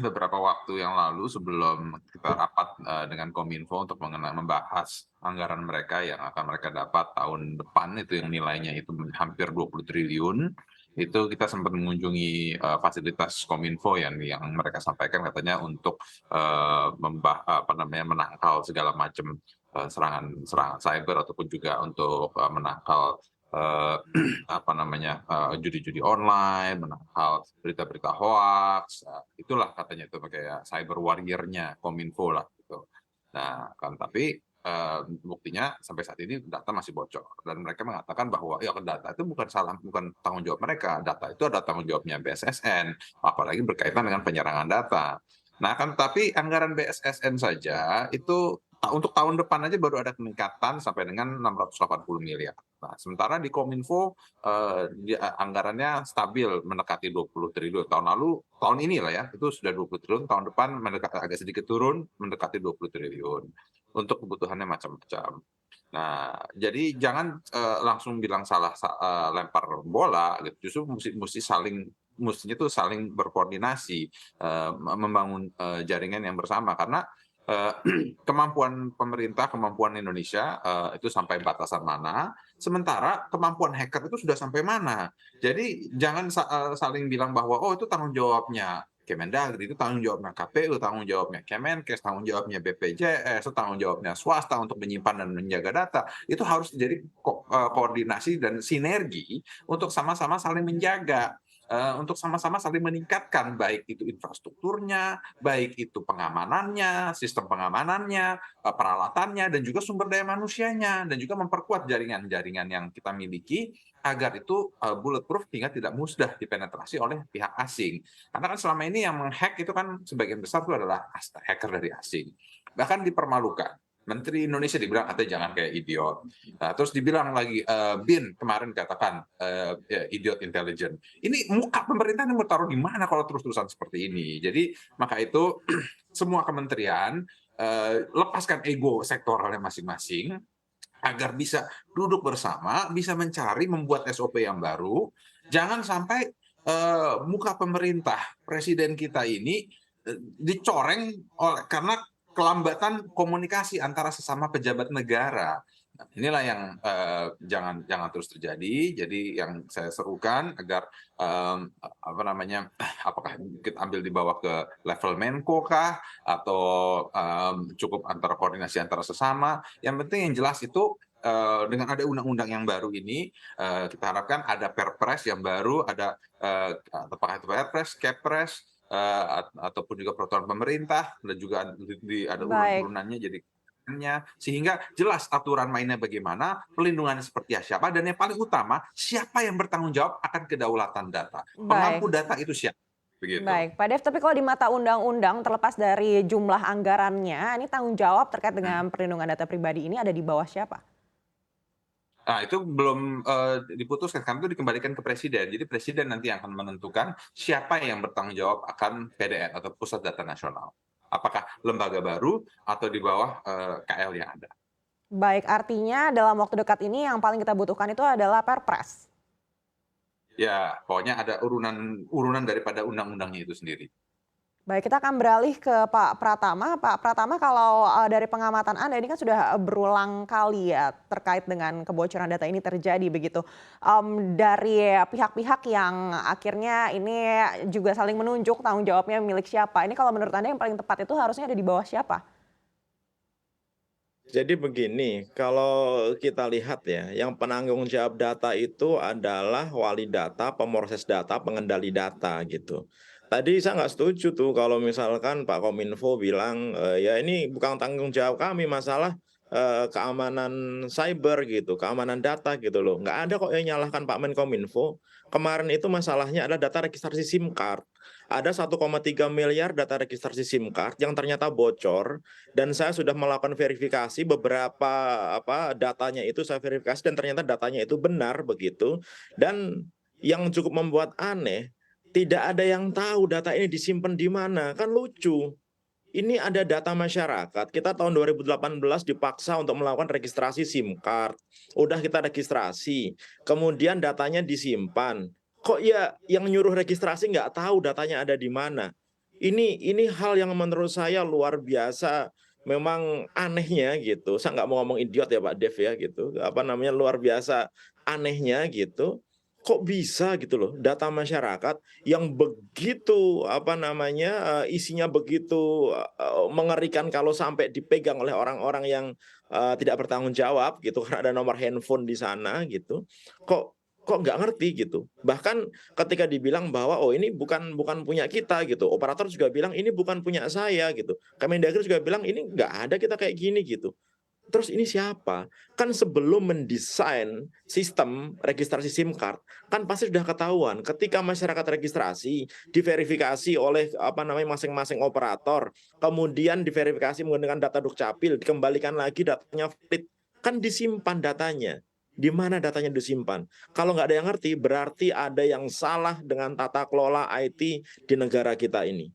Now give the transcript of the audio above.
beberapa waktu yang lalu sebelum kita rapat, dengan Kominfo untuk membahas anggaran mereka yang akan mereka dapat tahun depan itu yang nilainya itu hampir 20 triliun, itu kita sempat mengunjungi, fasilitas Kominfo yang mereka sampaikan katanya untuk, apa namanya, menangkal segala macam, serangan serangan cyber ataupun juga untuk, menangkal, eee, apa namanya, judi-judi online, menangkal berita-berita hoaks, itulah katanya itu kayak cyber warrior-nya Kominfo lah gitu. Nah kan tapi, buktinya sampai saat ini data masih bocor dan mereka mengatakan bahwa ya data itu bukan tanggung jawab mereka, data itu ada tanggung jawabnya BSSN, apalagi berkaitan dengan penyerangan data. Nah kan tapi anggaran BSSN saja itu untuk tahun depan aja baru ada peningkatan sampai dengan 680 miliar. Nah sementara di Kominfo anggarannya stabil mendekati 20 triliun. Tahun lalu tahun inilah ya, itu sudah 20 triliun, tahun depan agak sedikit turun mendekati 20 triliun untuk kebutuhannya macam-macam. Nah, jadi jangan, langsung bilang lempar bola gitu, justru musti mestinya tuh saling berkoordinasi, membangun, jaringan yang bersama karena, eee, kemampuan pemerintah, kemampuan Indonesia, itu sampai batasan mana, sementara kemampuan hacker itu sudah sampai mana. Jadi jangan saling bilang bahwa, "Oh itu tanggung jawabnya Kemendagri, itu tanggung jawabnya KPU, tanggung jawabnya Kemenkes, tanggung jawabnya BPJS, itu tanggung jawabnya swasta untuk menyimpan dan menjaga data." Itu harus terjadi koordinasi dan sinergi untuk sama-sama saling menjaga, untuk sama-sama saling meningkatkan, baik itu infrastrukturnya, baik itu pengamanannya, sistem pengamanannya, peralatannya, dan juga sumber daya manusianya, dan juga memperkuat jaringan-jaringan yang kita miliki agar itu, bulletproof hingga tidak mudah dipenetrasi oleh pihak asing. Karena kan selama ini yang menghack itu kan sebagian besar itu adalah hacker dari asing. Bahkan dipermalukan. Menteri Indonesia dibilang katanya jangan kayak idiot. Nah, terus dibilang lagi BIN kemarin katakan ya, idiot intelligent. Ini muka pemerintah ini mau taruh di mana kalau terus-terusan seperti ini. Jadi maka itu semua kementerian lepaskan ego sektoralnya masing-masing agar bisa duduk bersama, bisa mencari membuat SOP yang baru. Jangan sampai muka pemerintah presiden kita ini dicoreng karena kelambatan komunikasi antara sesama pejabat negara. Nah, inilah yang jangan jangan terus terjadi. Jadi yang saya serukan agar apa namanya, apakah kita ambil di bawah ke level Menko kah atau cukup antara koordinasi antara sesama. Yang penting yang jelas itu dengan ada undang-undang yang baru ini, kita harapkan ada Perpres yang baru, ada apakah itu Perpres, Kepres, ataupun juga peraturan pemerintah dan juga ada Baik. urunan-urunannya jadi sehingga jelas aturan mainnya bagaimana, pelindungannya seperti siapa, dan yang paling utama siapa yang bertanggung jawab akan kedaulatan data. Baik. Pengampu data itu siapa? Begitu. Baik, Pak Dev, tapi kalau di mata undang-undang terlepas dari jumlah anggarannya, ini tanggung jawab terkait dengan perlindungan data pribadi ini ada di bawah siapa? Nah, itu belum, diputuskan karena itu dikembalikan ke presiden. Jadi presiden nanti yang akan menentukan siapa yang bertanggung jawab akan PDN atau Pusat Data Nasional. Apakah lembaga baru atau di bawah, KL yang ada. Baik, artinya dalam waktu dekat ini yang paling kita butuhkan itu adalah Perpres. Ya, pokoknya ada urunan urunan daripada undang-undangnya itu sendiri. Baik, kita akan beralih ke Pak Pratama. Pak Pratama, kalau dari pengamatan Anda ini kan sudah berulang kali ya terkait dengan kebocoran data ini terjadi begitu. Dari pihak-pihak yang akhirnya ini juga saling menunjuk tanggung jawabnya milik siapa. Ini kalau menurut Anda yang paling tepat itu harusnya ada di bawah siapa? Jadi begini, kalau kita lihat ya, yang penanggung jawab data itu adalah wali data, pemroses data, pengendali data gitu. Tadi saya nggak setuju tuh kalau misalkan Pak Kominfo bilang, ya ini bukan tanggung jawab kami masalah keamanan cyber gitu, keamanan data gitu loh. Nggak ada kok yang nyalahkan Pak Menkominfo. Kemarin itu masalahnya adalah data registrasi SIM card. Ada 1,3 miliar data registrasi SIM card yang ternyata bocor dan saya sudah melakukan verifikasi beberapa datanya itu saya verifikasi dan ternyata datanya itu benar begitu. Dan yang cukup membuat aneh, tidak ada yang tahu data ini disimpan di mana, kan lucu. Ini ada data masyarakat, kita tahun 2018 dipaksa untuk melakukan registrasi SIM card. Udah kita registrasi, kemudian datanya disimpan. Kok ya yang nyuruh registrasi nggak tahu datanya ada di mana? Ini hal yang menurut saya luar biasa, memang anehnya gitu. Saya nggak mau ngomong idiot ya Pak Dev ya gitu, apa namanya, luar biasa anehnya gitu. Kok bisa gitu loh, data masyarakat yang begitu, apa namanya, isinya begitu, mengerikan kalau sampai dipegang oleh orang-orang yang, tidak bertanggung jawab gitu, karena ada nomor handphone di sana gitu. Kok kok nggak ngerti gitu. Bahkan ketika dibilang bahwa, "Oh ini bukan punya kita," gitu, operator juga bilang, "Ini bukan punya saya," gitu. Kemendagri juga bilang, "Ini nggak ada kita kayak gini," gitu. Terus ini siapa? Kan sebelum mendesain sistem registrasi SIM card, kan pasti sudah ketahuan ketika masyarakat registrasi, diverifikasi oleh, apa namanya, masing-masing operator, kemudian diverifikasi menggunakan data Dukcapil, dikembalikan lagi datanya valid, kan disimpan datanya. Di mana datanya disimpan? Kalau nggak ada yang ngerti, berarti ada yang salah dengan tata kelola IT di negara kita ini.